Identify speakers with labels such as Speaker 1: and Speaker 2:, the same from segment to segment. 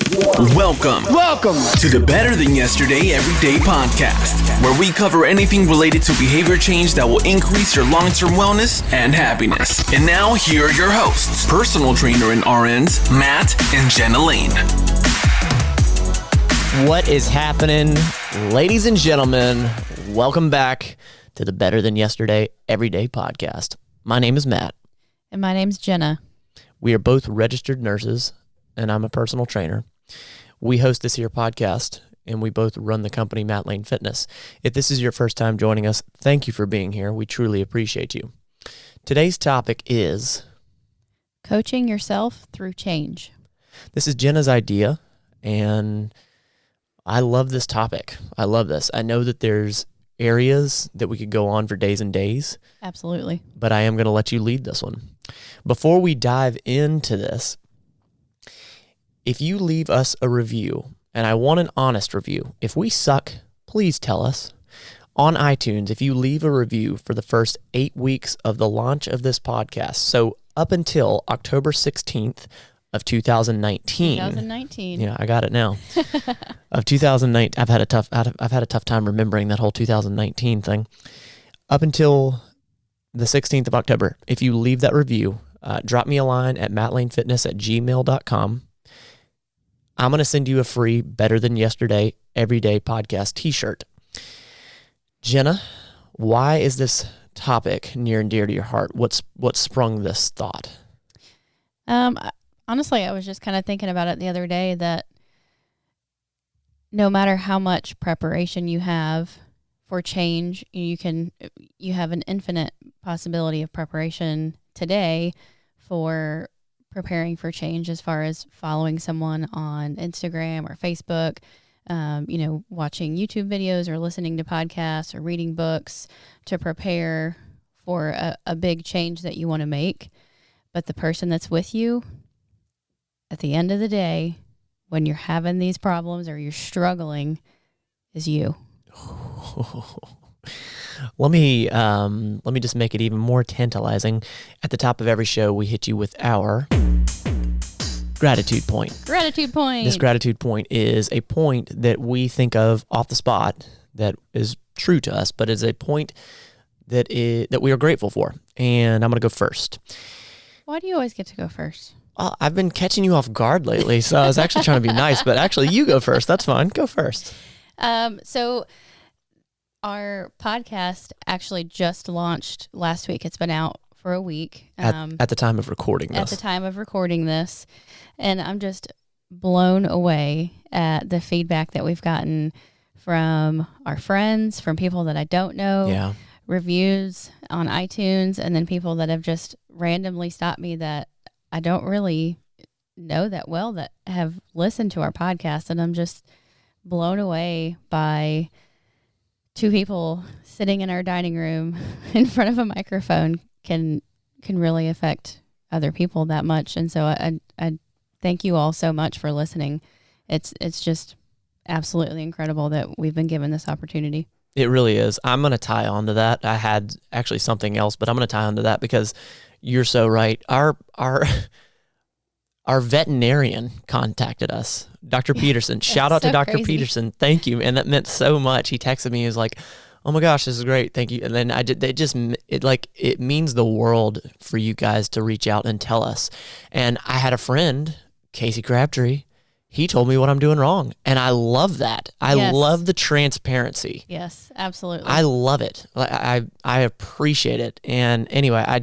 Speaker 1: Welcome to the Better Than Yesterday Everyday podcast, where we cover anything related to behavior change that will increase your long-term wellness and happiness. And now, here are your hosts, personal trainer and RNs, Matt and Jenna Lane.
Speaker 2: What is happening, ladies and gentlemen? Welcome back to the Better Than Yesterday Everyday podcast. My name is Matt.
Speaker 3: And my name's Jenna.
Speaker 2: We are both registered nurses, and I'm a personal trainer. We host this here podcast, and we both run the company MattLaneFitness. If this is your first time joining us, thank you for being here. We truly appreciate you. Today's topic is
Speaker 3: coaching yourself through change.
Speaker 2: This is Jenna's idea, and I love this topic. I love this. I know that there's areas that we could go on for days and days.
Speaker 3: Absolutely.
Speaker 2: But I am going to let you lead this one. Before we dive into this, if you leave us a review, and I want an honest review, if we suck, please tell us. On iTunes, if you leave a review for the first 8 weeks of the launch of this podcast, so up until October 16th of 2019.
Speaker 3: 2019.
Speaker 2: Yeah, I got it now. Of 2019, I've had a tough time remembering that whole 2019 thing. Up until the 16th of October, if you leave that review, drop me a line at MattLaneFitness@gmail.com. I'm going to send you a free Better Than Yesterday Everyday Podcast t-shirt. Jenna, why is this topic near and dear to your heart? What sprung this thought?
Speaker 3: Honestly, I was just kind of thinking about it the other day that no matter how much preparation you have for change, you have an infinite possibility of preparation today for preparing for change, as far as following someone on Instagram or Facebook, watching YouTube videos or listening to podcasts or reading books to prepare for a big change that you want to make. But the person that's with you at the end of the day, when you're having these problems or you're struggling, is you.
Speaker 2: Let me just make it even more tantalizing. At the top of every show, we hit you with our gratitude point.
Speaker 3: Gratitude point.
Speaker 2: This gratitude point is a point that we think of off the spot that is true to us, but is a point that we are grateful for. And I'm going to go first.
Speaker 3: Why do you always get to go first?
Speaker 2: I've been catching you off guard lately, so I was actually trying to be nice, but actually you go first. That's fine. Go first.
Speaker 3: So our podcast actually just launched last week. It's been out for a week.
Speaker 2: At the time of recording this.
Speaker 3: At the time of recording this. And I'm just blown away at the feedback that we've gotten from our friends, from people that I don't know, reviews on iTunes, and then people that have just randomly stopped me that I don't really know that well that have listened to our podcast. And I'm just blown away by two people sitting in our dining room in front of a microphone can really affect other people that much. And so I thank you all so much for listening. It's just absolutely incredible that we've been given this opportunity.
Speaker 2: It really is. I'm going to tie on to that. I had actually something else, but I'm going to tie on to that because you're so right. Our veterinarian contacted us, Dr. Peterson. Shout out to Dr.
Speaker 3: Crazy.
Speaker 2: Peterson. Thank you. And that meant so much. He texted me. He was like, "Oh my gosh, this is great. Thank you." And then it means the world for you guys to reach out and tell us. And I had a friend, Casey Crabtree. He told me what I'm doing wrong. And I love that. I love the transparency.
Speaker 3: Yes, absolutely.
Speaker 2: I love it. I appreciate it. And anyway, I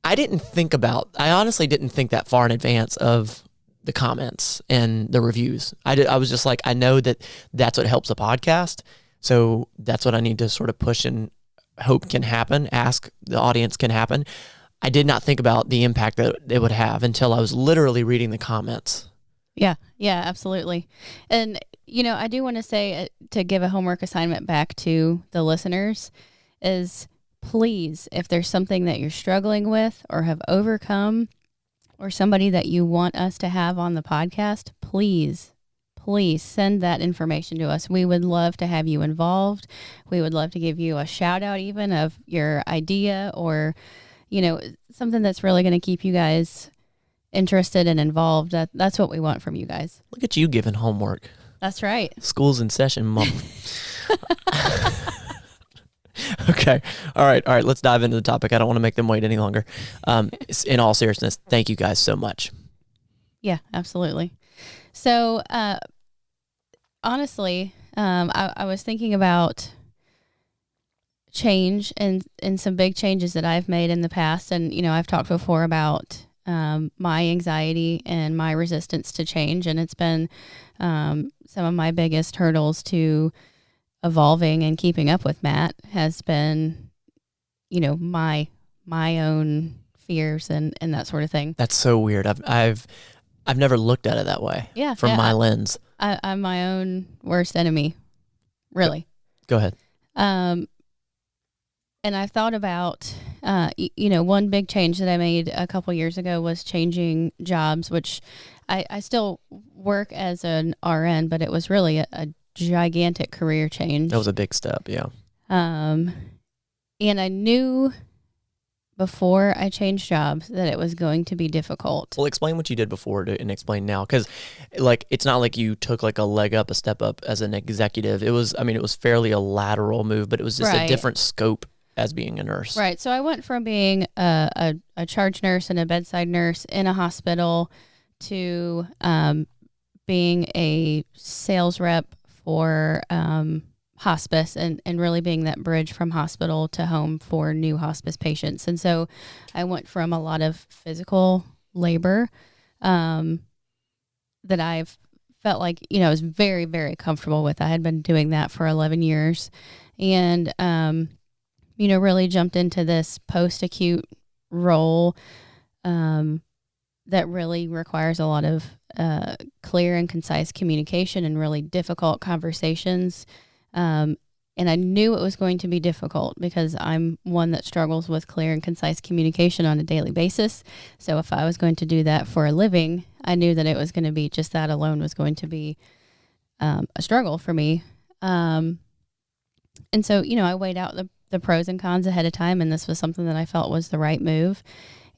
Speaker 2: honestly didn't think that far in advance of the comments and the reviews. I was just like, I know that's what helps a podcast. So that's what I need to sort of push and hope can happen, ask the audience can happen. I did not think about the impact that it would have until I was literally reading the comments.
Speaker 3: Yeah, absolutely. And, I do want to say, to give a homework assignment back to the listeners, is please, if there's something that you're struggling with or have overcome, or somebody that you want us to have on the podcast, please send that information to us. We would love to have you involved. We would love to give you a shout out even of your idea, or, something that's really going to keep you guys interested and involved. That's what we want from you guys.
Speaker 2: Look at you giving homework.
Speaker 3: That's right.
Speaker 2: School's in session, Mom. Okay. All right. Let's dive into the topic. I don't want to make them wait any longer. In all seriousness, thank you guys so much.
Speaker 3: Yeah, absolutely. So, honestly, I was thinking about change and some big changes that I've made in the past. And, I've talked before about my anxiety and my resistance to change. And it's been some of my biggest hurdles to evolving and keeping up with Matt has been, my own fears and that sort of thing. That's
Speaker 2: so weird. I've never looked at it that way.
Speaker 3: Yeah.
Speaker 2: From my lens.
Speaker 3: I'm my own worst enemy. Really.
Speaker 2: Go ahead.
Speaker 3: And I've thought about, one big change that I made a couple years ago was changing jobs, which I still work as an RN, but it was really a gigantic career change.
Speaker 2: That was a big step, yeah.
Speaker 3: And I knew before I changed jobs that it was going to be difficult.
Speaker 2: Well, explain what you did before and explain now, because it's not like you took a leg up, a step up as an executive. It was fairly a lateral move, but it was just a different scope as being a nurse.
Speaker 3: Right. So I went from being a charge nurse and a bedside nurse in a hospital to being a sales rep for hospice and really being that bridge from hospital to home for new hospice patients. And so I went from a lot of physical labor that I've felt like, I was very, very comfortable with. I had been doing that for 11 years and, really jumped into this post-acute role that really requires a lot of clear and concise communication and really difficult conversations. And I knew it was going to be difficult because I'm one that struggles with clear and concise communication on a daily basis. So if I was going to do that for a living, I knew that it was going to be just that alone was going to be a struggle for me. And so, I weighed out the pros and cons ahead of time, and this was something that I felt was the right move.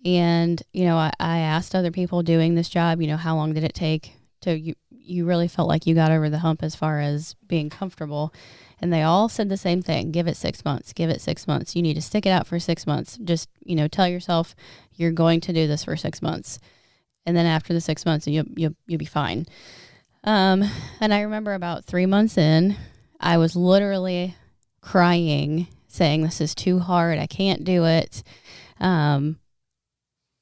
Speaker 3: And, I asked other people doing this job, how long did it take to, you really felt like you got over the hump as far as being comfortable. And they all said the same thing. Give it 6 months, give it 6 months. You need to stick it out for 6 months. Just, tell yourself you're going to do this for 6 months. And then after the 6 months, you'll be fine. And I remember about 3 months in, I was literally crying, saying, this is too hard. I can't do it. And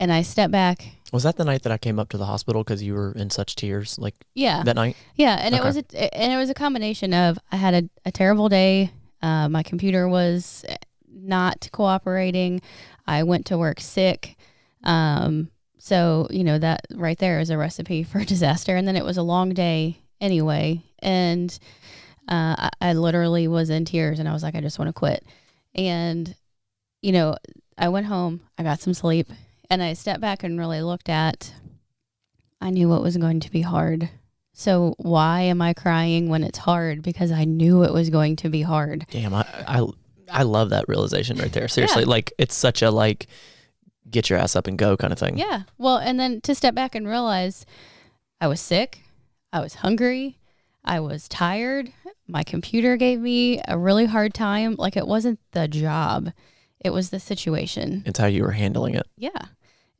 Speaker 3: I stepped back.
Speaker 2: Was that the night that I came up to the hospital because you were in such tears? That night?
Speaker 3: Yeah, and okay. It was a combination of I had a terrible day. My computer was not cooperating. I went to work sick. So that right there is a recipe for disaster. And then it was a long day anyway, and I literally was in tears, and I was like, I just want to quit. And I went home. I got some sleep. And I stepped back and really looked at, I knew it was going to be hard. So why am I crying when it's hard? Because I knew it was going to be hard.
Speaker 2: Damn, I love that realization right there. Seriously, it's such a get your ass up and go kind of thing.
Speaker 3: Yeah. Well, and then to step back and realize I was sick. I was hungry. I was tired. My computer gave me a really hard time. It wasn't the job. It was the situation.
Speaker 2: It's how you were handling it.
Speaker 3: Yeah.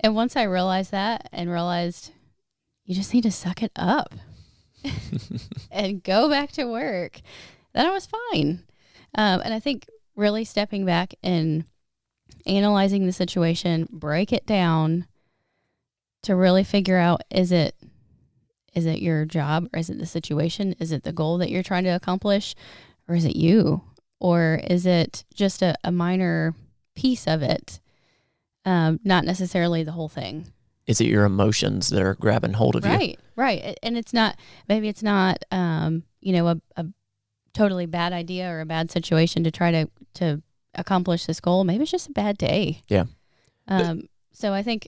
Speaker 3: And once I realized that and realized you just need to suck it up and go back to work, then I was fine. And I think really stepping back and analyzing the situation, break it down to really figure out, is it your job, or is it the situation? Is it the goal that you're trying to accomplish, or is it you? Or is it just a minor piece of it? Not necessarily the whole thing.
Speaker 2: Is it your emotions that are grabbing hold of you?
Speaker 3: Right. And maybe it's not, a totally bad idea or a bad situation to try to accomplish this goal. Maybe it's just a bad day.
Speaker 2: Yeah.
Speaker 3: So I think,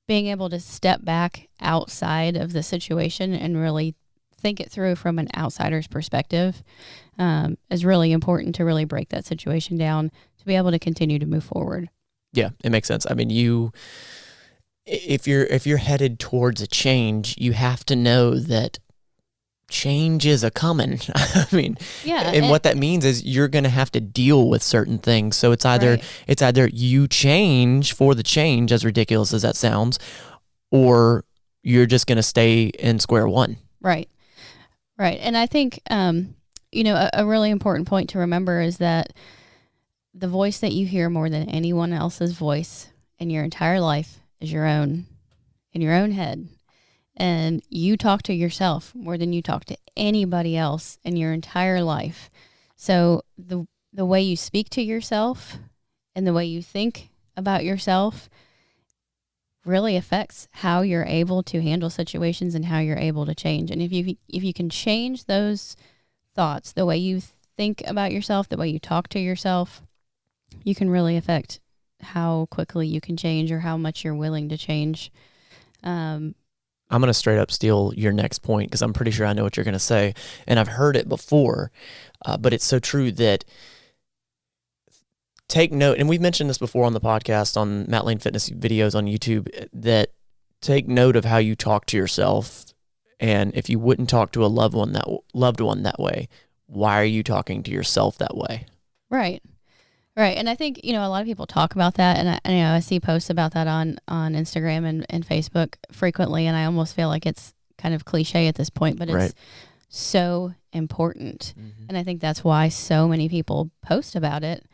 Speaker 3: being able to step back outside of the situation and really think it through from an outsider's perspective is really important to really break that situation down to be able to continue to move forward.
Speaker 2: Yeah, it makes sense. I mean, you if you're headed towards a change, you have to know that change is a coming. I mean,
Speaker 3: Yeah,
Speaker 2: and what that means is you're going to have to deal with certain things. So it's either you change for the change, as ridiculous as that sounds, or you're just going to stay in square one.
Speaker 3: Right. And I think, a really important point to remember is that the voice that you hear more than anyone else's voice in your entire life is your own, in your own head. And you talk to yourself more than you talk to anybody else in your entire life. So the way you speak to yourself and the way you think about yourself really affects how you're able to handle situations and how you're able to change. And if you can change those thoughts, the way you think about yourself, the way you talk to yourself, you can really affect how quickly you can change or how much you're willing to change.
Speaker 2: I'm going to straight up steal your next point because I'm pretty sure I know what you're going to say. And I've heard it before, but it's so true that take note, and we've mentioned this before on the podcast, on Matt Lane Fitness videos on YouTube, that take note of how you talk to yourself. And if you wouldn't talk to a loved one that way, why are you talking to yourself that way?
Speaker 3: Right. And I think, a lot of people talk about that, and I see posts about that on Instagram and Facebook frequently, and I almost feel like it's kind of cliche at this point, but it's so important. Mm-hmm. And I think that's why so many people post about it,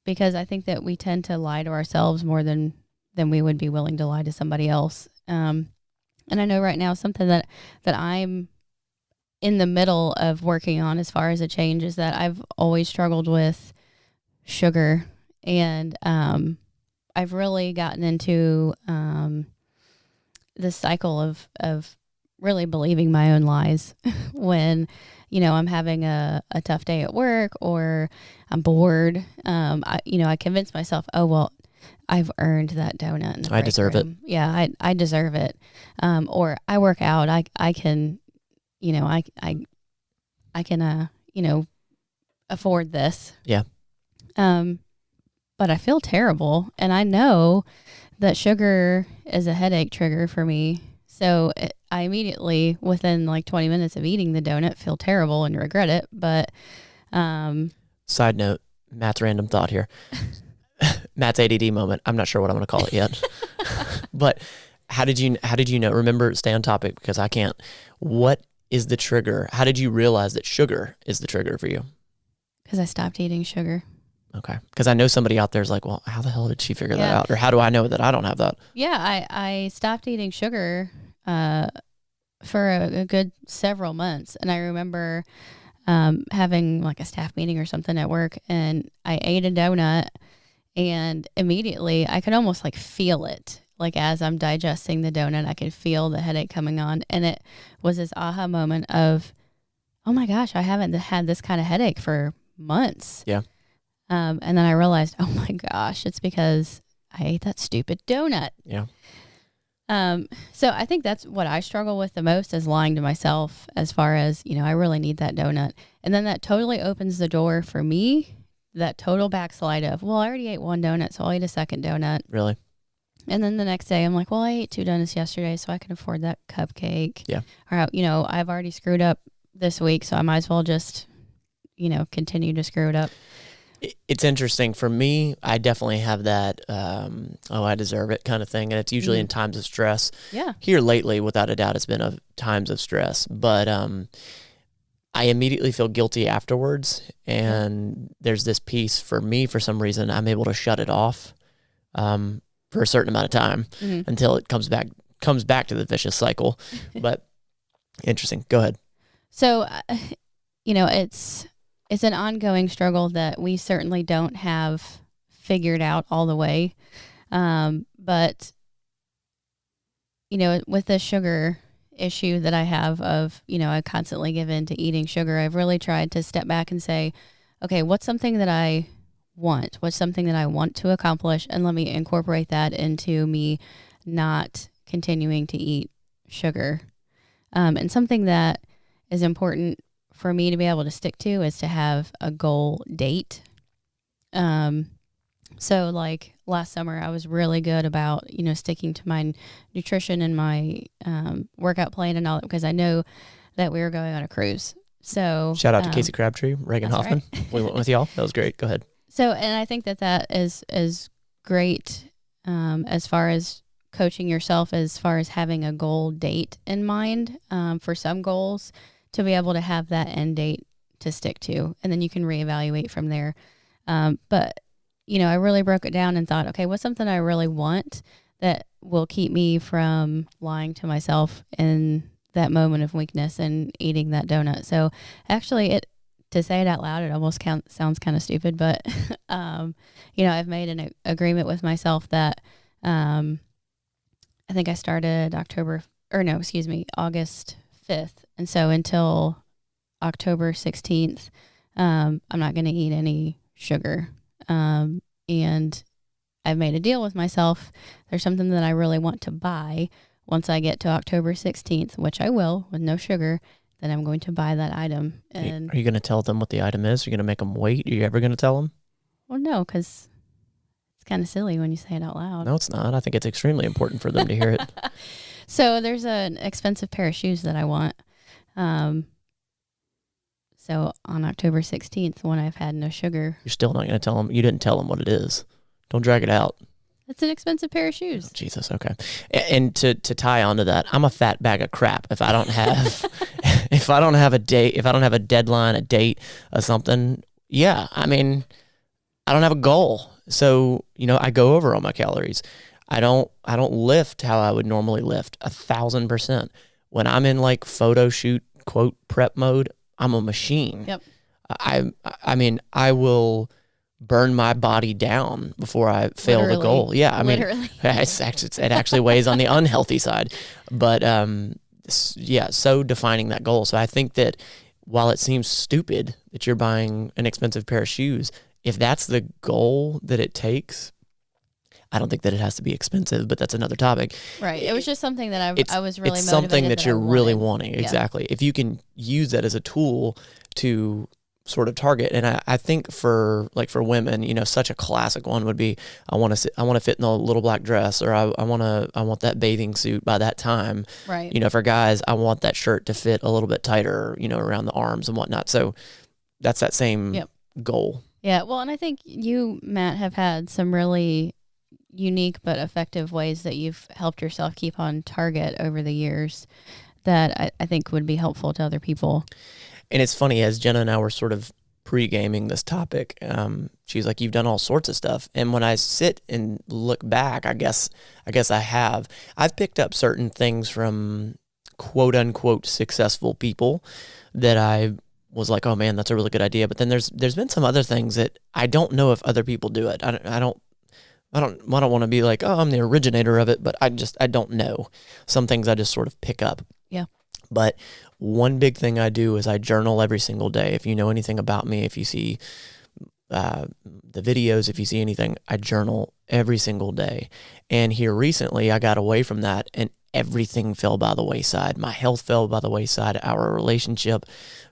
Speaker 3: because I think that we tend to lie to ourselves more than we would be willing to lie to somebody else. And I know right now something that I'm in the middle of working on as far as a change is that I've always struggled with sugar, and I've really gotten into this cycle of really believing my own lies when I'm having a tough day at work or I'm bored. I convince myself, oh well, I've earned that donut in the break
Speaker 2: deserve
Speaker 3: room.
Speaker 2: it.
Speaker 3: Yeah, I deserve it. Or I work out. I can, I can afford this.
Speaker 2: Yeah.
Speaker 3: But I feel terrible, and I know that sugar is a headache trigger for me. So I immediately, within like 20 minutes of eating the donut, feel terrible and regret it. But
Speaker 2: side note, Matt's random thought here. Matt's ADD moment. I'm not sure what I'm going to call it yet. But how did you know? Remember, stay on topic because I can't. What is the trigger? How did you realize that sugar is the trigger for you?
Speaker 3: Because I stopped eating sugar.
Speaker 2: Okay. Because I know somebody out there is like, well, how the hell did she figure that out? Or how do I know that I don't have that?
Speaker 3: Yeah, I stopped eating sugar for a good several months. And I remember having like a staff meeting or something at work, and I ate a donut, and immediately I could almost like feel it. Like as I'm digesting the donut, I could feel the headache coming on. And it was this aha moment of, oh my gosh, I haven't had this kind of headache for months.
Speaker 2: Yeah.
Speaker 3: And then I realized, oh my gosh, it's because I ate that stupid donut.
Speaker 2: Yeah.
Speaker 3: So I think that's what I struggle with the most, is lying to myself as far as, I really need that donut. And then that totally opens the door for me, that total backslide of, well, I already ate one donut, so I'll eat a second donut.
Speaker 2: Really?
Speaker 3: And then the next day I'm like, well, I ate 2 donuts yesterday, so I can afford that cupcake.
Speaker 2: Yeah.
Speaker 3: Or, I've already screwed up this week, so I might as well just, continue to screw it up.
Speaker 2: It's interesting. For me, I definitely have that, I deserve it kind of thing. And it's usually in times of stress.
Speaker 3: Yeah.
Speaker 2: Here lately, without a doubt, it's been times of stress. But I immediately feel guilty afterwards. And there's this piece for me, for some reason, I'm able to shut it off for a certain amount of time until it comes back to the vicious cycle. But interesting. Go ahead.
Speaker 3: So, it's an ongoing struggle that we certainly don't have figured out all the way. But, with the sugar issue that I have of, I constantly give in to eating sugar, I've really tried to step back and say, okay, what's something that I want? What's something that I want to accomplish? And let me incorporate that into me not continuing to eat sugar. And something that is important for me to be able to stick to is to have a goal date. So like last summer, I was really good about, sticking to my nutrition and my workout plan and all that, because I know that we were going on a cruise. So
Speaker 2: shout out to Casey Crabtree, Reagan Hoffman. Right. We went with y'all. That was great. Go ahead.
Speaker 3: So, and I think that is great as far as coaching yourself, as far as having a goal date in mind for some goals, to be able to have that end date to stick to, and then you can reevaluate from there. But, I really broke it down and thought, okay, what's something I really want that will keep me from lying to myself in that moment of weakness and eating that donut? So actually, to say it out loud, it almost sounds kind of stupid, but, I've made an agreement with myself that I think I started August 5th. And so until October 16th, I'm not going to eat any sugar. And I've made a deal with myself. There's something that I really want to buy once I get to October 16th, which I will, with no sugar, then I'm going to buy that item. And
Speaker 2: are you going to tell them what the item is? Are you going to make them wait? Are you ever going to tell them?
Speaker 3: Well, no, because it's kind of silly when you say it out loud.
Speaker 2: No, it's not. I think it's extremely important for them to hear it.
Speaker 3: So there's an expensive pair of shoes that I want. So on October 16th, when I've had no sugar.
Speaker 2: You're still not going to tell them? You didn't tell them what it is. Don't drag it out.
Speaker 3: It's an expensive pair of shoes.
Speaker 2: Oh, Jesus, okay. And to tie onto that, I'm a fat bag of crap. If I don't have if I don't have a date, if I don't have a deadline, a date, or something, I don't have a goal. So, I go over all my calories. I don't lift how I would normally lift 1,000%. When I'm in like photo shoot, quote, prep mode, I'm a machine.
Speaker 3: Yep.
Speaker 2: I will burn my body down before I fail the goal. Yeah,
Speaker 3: literally.
Speaker 2: It actually weighs on the unhealthy side. But so defining that goal. So I think that while it seems stupid that you're buying an expensive pair of shoes, if that's the goal that it takes, I don't think that it has to be expensive, but that's another topic.
Speaker 3: Right. It was just something that I was really motivated.
Speaker 2: It's something that you're really wanting. Exactly. Yeah. If you can use that as a tool to sort of target. And I think for women, such a classic one would be, I want to fit in a little black dress, or I want that bathing suit by that time.
Speaker 3: Right.
Speaker 2: For guys, I want that shirt to fit a little bit tighter, around the arms and whatnot. So that's that same goal.
Speaker 3: Yeah. Well, and I think you, Matt, have had some really unique but effective ways that you've helped yourself keep on target over the years that I think would be helpful to other people.
Speaker 2: And it's funny, as Jenna and I were sort of pre-gaming this topic, she's like, you've done all sorts of stuff. And when I sit and look back, I guess I have. I've picked up certain things from quote unquote successful people that I was like, oh man, that's a really good idea. But then there's been some other things that I don't know if other people do it. I don't want to be like, oh, I'm the originator of it, but I don't know. Some things I just sort of pick up.
Speaker 3: Yeah.
Speaker 2: But one big thing I do is I journal every single day. If you know anything about me, if you see the videos, if you see anything, I journal every single day. And here recently, I got away from that and everything fell by the wayside. My health fell by the wayside. Our relationship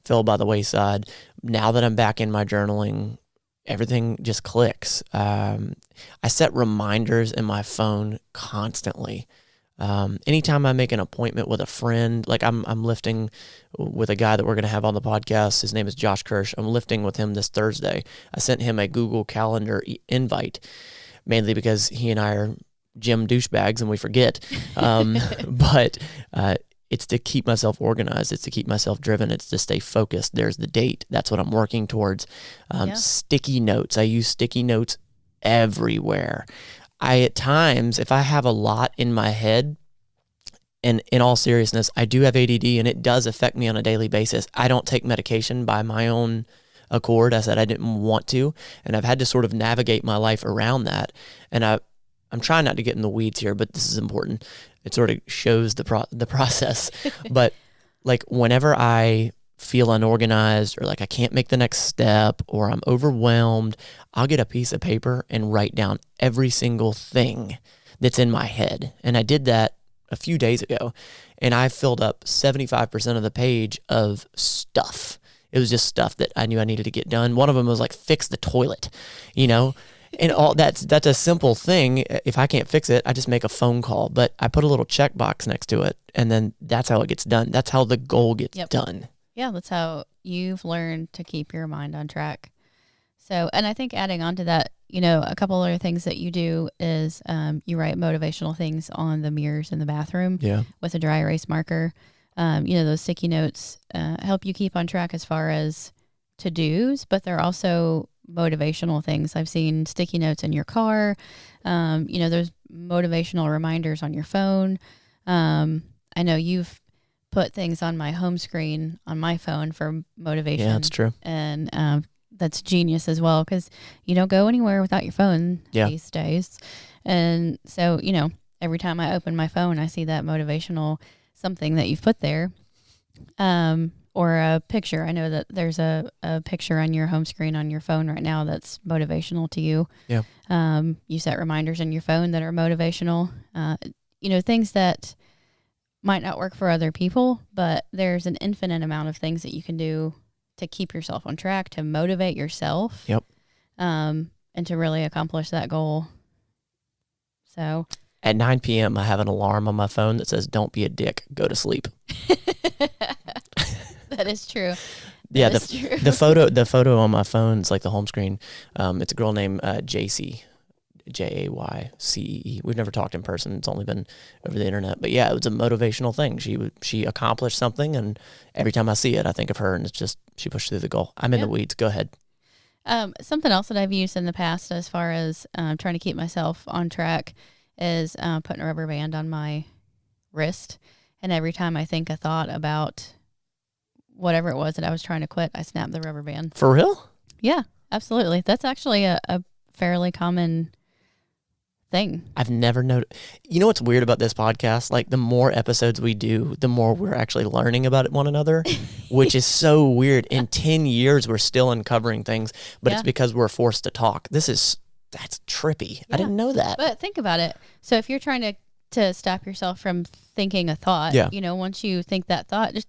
Speaker 2: fell by the wayside. Now that I'm back in my journaling, everything just clicks. I set reminders in my phone constantly. Anytime I make an appointment with a friend, like I'm lifting with a guy that we're going to have on the podcast. His name is Josh Kirsch. I'm lifting with him this Thursday. I sent him a Google Calendar invite, mainly because he and I are gym douchebags and we forget. But it's to keep myself organized. It's to keep myself driven. It's to stay focused. There's the date. That's what I'm working towards. Sticky notes. I use sticky notes everywhere. At times, if I have a lot in my head, and in all seriousness, I do have ADD and it does affect me on a daily basis. I don't take medication by my own accord. I said I didn't want to, and I've had to sort of navigate my life around that. And I'm trying not to get in the weeds here, but this is important. It sort of shows the process. But like whenever I feel unorganized or like I can't make the next step or I'm overwhelmed, I'll get a piece of paper and write down every single thing that's in my head. And I did that a few days ago, and I filled up 75% of the page of stuff. It was just stuff that I knew I needed to get done. One of them was like, fix the toilet, And all that's a simple thing. If I can't fix it, I just make a phone call, but I put a little checkbox next to it, and then that's how it gets done. That's how the goal gets done.
Speaker 3: Yeah, that's how you've learned to keep your mind on track. So, and I think adding on to that, a couple other things that you do is you write motivational things on the mirrors in the bathroom with a dry erase marker. Those sticky notes help you keep on track as far as to-dos, but they're also motivational things. I've seen sticky notes in your car. There's motivational reminders on your phone. I know you've put things on my home screen on my phone for motivation.
Speaker 2: Yeah, that's true.
Speaker 3: And that's genius as well, because you don't go anywhere without your phone these days. And so, every time I open my phone, I see that motivational something that you've put there. Or a picture. I know that there's a picture on your home screen on your phone right now that's motivational to you.
Speaker 2: Yeah.
Speaker 3: You set reminders in your phone that are motivational. Things that might not work for other people, but there's an infinite amount of things that you can do to keep yourself on track, to motivate yourself.
Speaker 2: Yep.
Speaker 3: And to really accomplish that goal. So
Speaker 2: at 9 p.m., I have an alarm on my phone that says, "Don't be a dick, go to sleep."
Speaker 3: That is true.
Speaker 2: The photo on my phone is like the home screen. It's a girl named Jaycee, Jaycee. We've never talked in person. It's only been over the internet. But yeah, it was a motivational thing. She accomplished something, and every time I see it, I think of her, and it's just she pushed through the goal. I'm in the weeds. Go ahead.
Speaker 3: Something else that I've used in the past as far as trying to keep myself on track is putting a rubber band on my wrist. And every time I think a thought about whatever it was that I was trying to quit, I snapped the rubber band.
Speaker 2: For real?
Speaker 3: Yeah, absolutely. That's actually a fairly common thing.
Speaker 2: I've never noticed. You know what's weird about this podcast? Like, the more episodes we do, the more we're actually learning about one another, which is so weird. In 10 years, we're still uncovering things, but it's because we're forced to talk. That's trippy. I didn't know that.
Speaker 3: But think about it. So if you're trying to stop yourself from thinking a thought, once you think that thought, just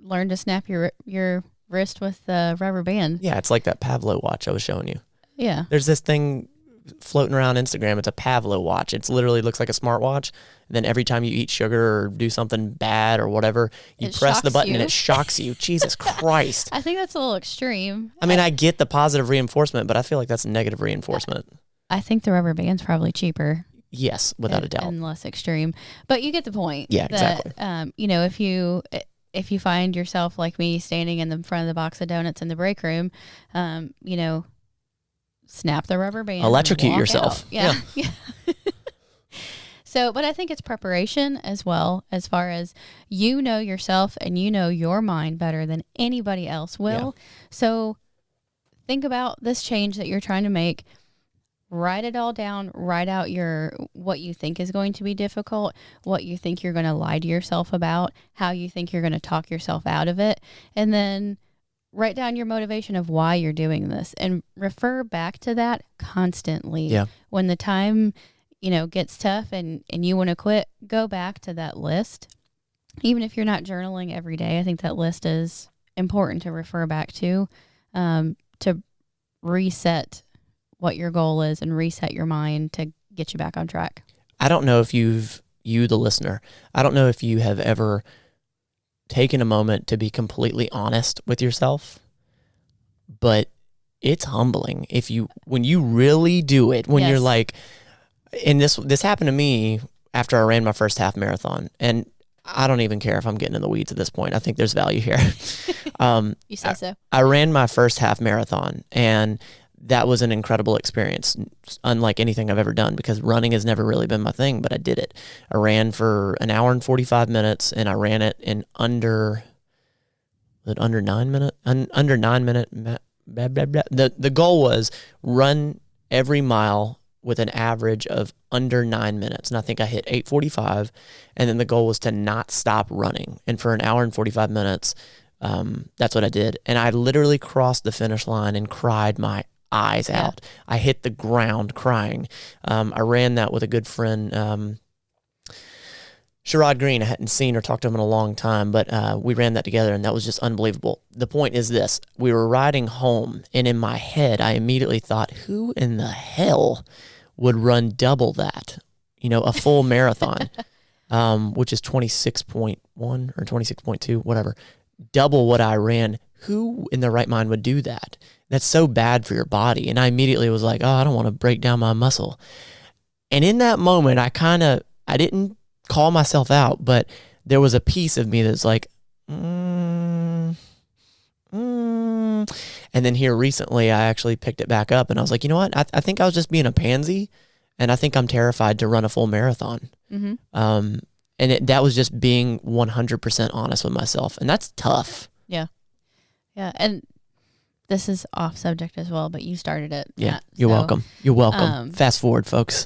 Speaker 3: learn to snap your wrist with the rubber band.
Speaker 2: Yeah, it's like that Pavlo watch I was showing you.
Speaker 3: Yeah.
Speaker 2: There's this thing floating around Instagram. It's a Pavlo watch. It literally looks like a smartwatch. And then every time you eat sugar or do something bad or whatever, you press the button and it shocks you. Jesus Christ.
Speaker 3: I think that's a little extreme.
Speaker 2: I mean, I get the positive reinforcement, but I feel like that's negative reinforcement.
Speaker 3: I think the rubber band's probably cheaper.
Speaker 2: Yes, without a doubt.
Speaker 3: And less extreme. But you get the point.
Speaker 2: Yeah,
Speaker 3: that,
Speaker 2: exactly.
Speaker 3: If you find yourself like me standing in the front of the box of donuts in the break room, snap the rubber band.
Speaker 2: Electrocute yourself.
Speaker 3: Out. Yeah. So, but I think it's preparation as well, as far as yourself and your mind better than anybody else will. Yeah. So think about this change that you're trying to make. Write it all down. Write out what you think is going to be difficult, what you think you're going to lie to yourself about, how you think you're going to talk yourself out of it, and then write down your motivation of why you're doing this, and refer back to that constantly.
Speaker 2: Yeah.
Speaker 3: When the time, gets tough and you want to quit, go back to that list. Even if you're not journaling every day, I think that list is important to refer back to reset what your goal is and reset your mind to get you back on track.
Speaker 2: I don't know if you, the listener, I don't know if you have ever taken a moment to be completely honest with yourself, but it's humbling when you really do it, when you're like, and this happened to me after I ran my first half marathon, and I don't even care if I'm getting in the weeds at this point. I think there's value here.
Speaker 3: You say so.
Speaker 2: I ran my first half marathon, and that was an incredible experience, unlike anything I've ever done, because running has never really been my thing, but I did it. I ran for an hour and 45 minutes, and I ran it in under 9 minutes. Under 9 minute. Blah, blah, blah. The goal was run every mile with an average of under 9 minutes, and I think I hit 8:45. And then the goal was to not stop running, and for an hour and 45 minutes, that's what I did. And I literally crossed the finish line and cried my eyes out. I hit the ground crying. I ran that with a good friend. Sherrod Green, I hadn't seen or talked to him in a long time, but we ran that together, and that was just unbelievable. The point is this. We were riding home, and in my head, I immediately thought, who in the hell would run double that? A full marathon, which is 26.1 or 26.2, whatever. Double what I ran. Who in their right mind would do that? That's so bad for your body. And I immediately was like, oh, I don't want to break down my muscle. And in that moment, I didn't call myself out, but there was a piece of me that's like, And then here recently, I actually picked it back up, and I was like, you know what? I think I was just being a pansy, and I think I'm terrified to run a full marathon. And that was just being 100% honest with myself, and that's tough.
Speaker 3: Yeah. Yeah, and this is off subject as well, but you started it.
Speaker 2: Yeah,
Speaker 3: Matt,
Speaker 2: you're welcome. You're welcome. Fast forward, folks.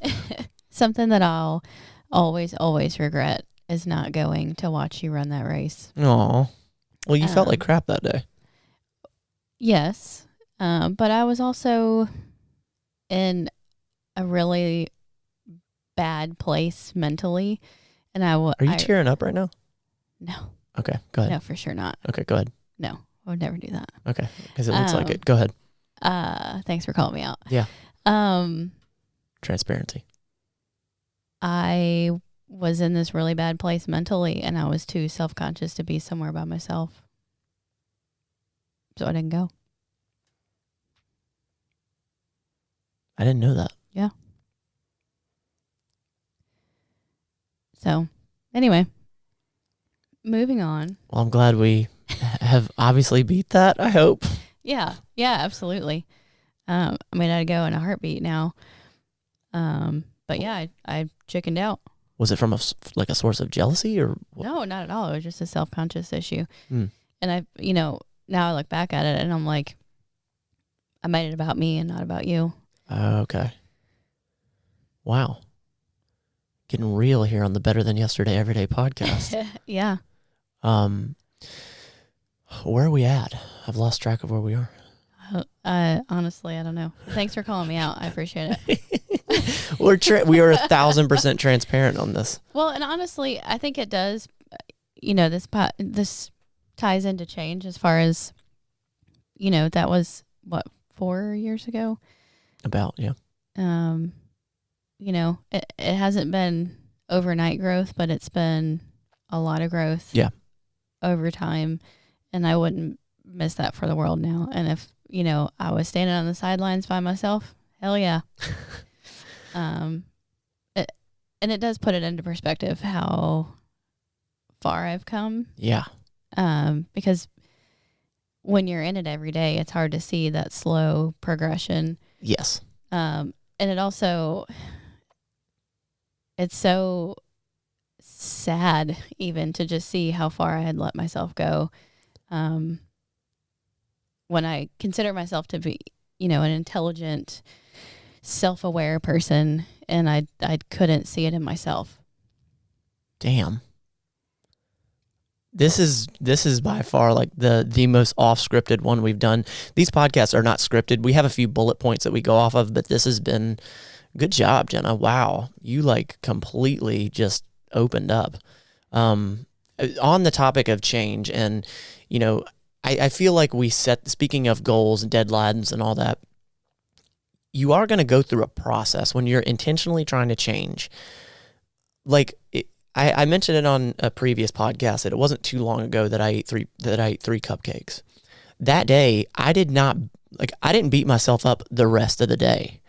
Speaker 3: Something that I'll always regret is not going to watch you run that race.
Speaker 2: Aw. Well, you felt like crap that day.
Speaker 3: Yes, but I was also in a really bad place mentally, and
Speaker 2: Are you tearing up right now?
Speaker 3: No.
Speaker 2: Okay, go ahead.
Speaker 3: No, for sure not.
Speaker 2: Okay, go ahead.
Speaker 3: No, I would never do that.
Speaker 2: Okay, because it looks like it. Go ahead.
Speaker 3: Thanks for calling me out.
Speaker 2: Yeah. Transparency.
Speaker 3: I was in this really bad place mentally, and I was too self-conscious to be somewhere by myself. So I didn't go.
Speaker 2: I didn't know that.
Speaker 3: Yeah. So, anyway, moving on.
Speaker 2: Well, I'm glad we have obviously beat that, I hope.
Speaker 3: Yeah, absolutely. I'd go in a heartbeat now. But yeah, I chickened out.
Speaker 2: Was it from a source of jealousy or what?
Speaker 3: No, not at all. It was just a self-conscious issue. And now I look back at it and I'm like, I made it about me and not about you.
Speaker 2: Okay. Wow. Getting real here on the Better Than Yesterday Everyday podcast.
Speaker 3: Yeah.
Speaker 2: Where are we at? I've lost track of where we are.
Speaker 3: Honestly, I don't know. Thanks for calling me out. I appreciate it.
Speaker 2: We are 1,000% transparent on this.
Speaker 3: Well, and honestly, I think it does. This ties into change as far as, that was what, 4 years ago?
Speaker 2: About, yeah.
Speaker 3: It hasn't been overnight growth, but it's been a lot of growth.
Speaker 2: Yeah. Over
Speaker 3: time, and I wouldn't miss that for the world now. And if I was standing on the sidelines by myself, hell yeah. And it does put it into perspective how far I've come.
Speaker 2: Yeah.
Speaker 3: Because when you're in it every day, it's hard to see that slow progression.
Speaker 2: Yes.
Speaker 3: And it also, it's so sad even to just see how far I had let myself go. When I consider myself to be, an intelligent, self-aware person, and I couldn't see it in myself.
Speaker 2: Damn. This is by far like the most off-scripted one we've done. These podcasts are not scripted. We have a few bullet points that we go off of, but this has been good job, Jenna. Wow. You completely just opened up. On the topic of change, and, I feel like speaking of goals and deadlines and all that, you are going to go through a process when you're intentionally trying to change. I mentioned it on a previous podcast that it wasn't too long ago that I ate three cupcakes. That day, I didn't beat myself up the rest of the day.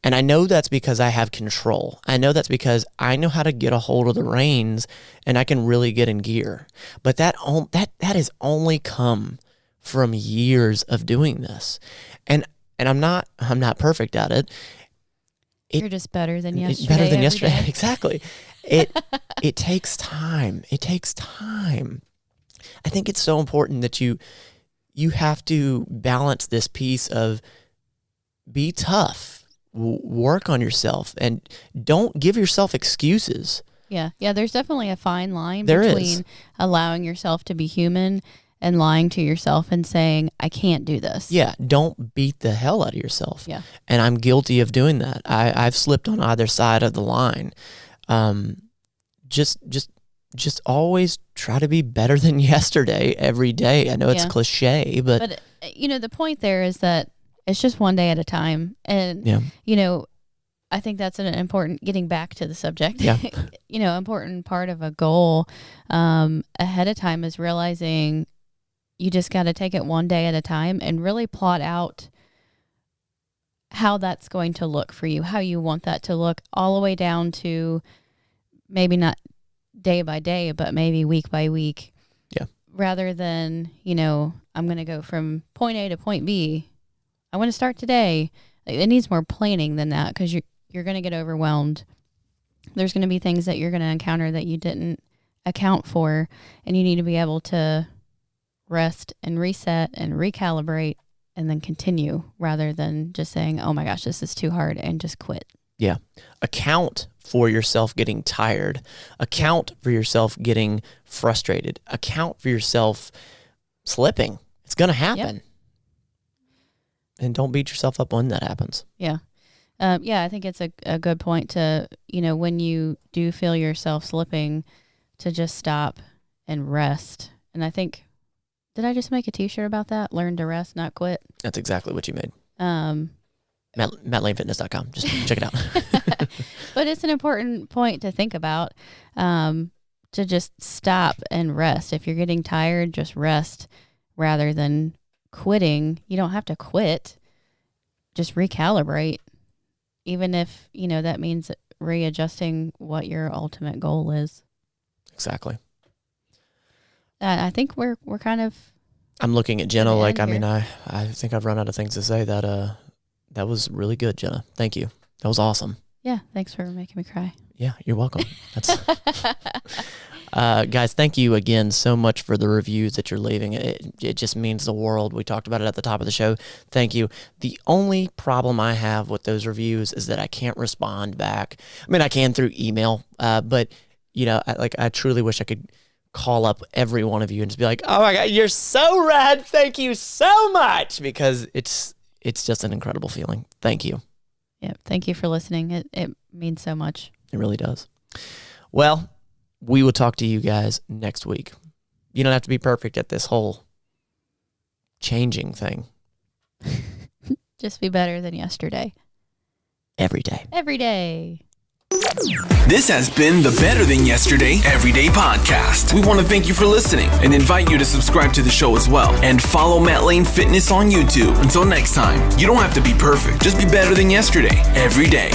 Speaker 2: And I know that's because I have control. I know that's because I know how to get a hold of the reins and I can really get in gear. But that has only come from years of doing this. And I'm not perfect at it.
Speaker 3: You're just better than yesterday.
Speaker 2: Better than yesterday. Exactly. It takes time. It takes time. I think it's so important that you have to balance this piece of be tough, work on yourself, and don't give yourself excuses.
Speaker 3: Yeah. There's definitely a fine line
Speaker 2: between
Speaker 3: between allowing yourself to be human and lying to yourself and saying, I can't do this.
Speaker 2: Yeah, don't beat the hell out of yourself.
Speaker 3: Yeah.
Speaker 2: And I'm guilty of doing that. I've slipped on either side of the line. Just just always try to be better than yesterday every day. I know it's cliche, but
Speaker 3: the point there is that it's just one day at a time. And, I think that's an important, getting back to the subject, important part of a goal ahead of time is realizing you just got to take it one day at a time and really plot out how that's going to look for you, how you want that to look, all the way down to maybe not day by day, but maybe week by week.
Speaker 2: Yeah.
Speaker 3: Rather than, I'm going to go from point A to point B. I want to start today. It needs more planning than that, because you're going to get overwhelmed. There's going to be things that you're going to encounter that you didn't account for, and you need to be able to rest and reset and recalibrate and then continue, rather than just saying, oh my gosh, this is too hard, and just quit.
Speaker 2: Yeah. Account for yourself getting tired. Account for yourself getting frustrated. Account for yourself slipping. It's going to happen. Yep. And don't beat yourself up when that happens.
Speaker 3: Yeah. I think it's a good point to, when you do feel yourself slipping, to just stop and rest. And I think, did I just make a t-shirt about that? Learn to rest, not quit.
Speaker 2: That's exactly what you made. MattLaneFitness.com. Just check it out.
Speaker 3: But it's an important point to think about, to just stop and rest. If you're getting tired, just rest rather than quitting. You don't have to quit. Just recalibrate. Even if, that means readjusting what your ultimate goal is.
Speaker 2: Exactly.
Speaker 3: I think we're kind of...
Speaker 2: I'm looking at Jenna I think I've run out of things to say. That was really good, Jenna. Thank you. That was awesome.
Speaker 3: Yeah, thanks for making me cry.
Speaker 2: Yeah, you're welcome. Guys, thank you again so much for the reviews that you're leaving. It just means the world. We talked about it at the top of the show. Thank you. The only problem I have with those reviews is that I can't respond back. I mean, I can through email, but I truly wish I could call up every one of you and just be like, oh my God, you're so rad. Thank you so much, because it's just an incredible feeling. Thank you.
Speaker 3: Yeah, thank you for listening. It means so much.
Speaker 2: It really does. Well, we will talk to you guys next week. You don't have to be perfect at this whole changing thing.
Speaker 3: Just be better than yesterday.
Speaker 2: Every day.
Speaker 3: Every day.
Speaker 1: This has been the Better Than Yesterday Everyday Podcast. We want to thank you for listening and invite you to subscribe to the show as well. And follow Matt Lane Fitness on YouTube. Until next time, you don't have to be perfect. Just be better than yesterday every day.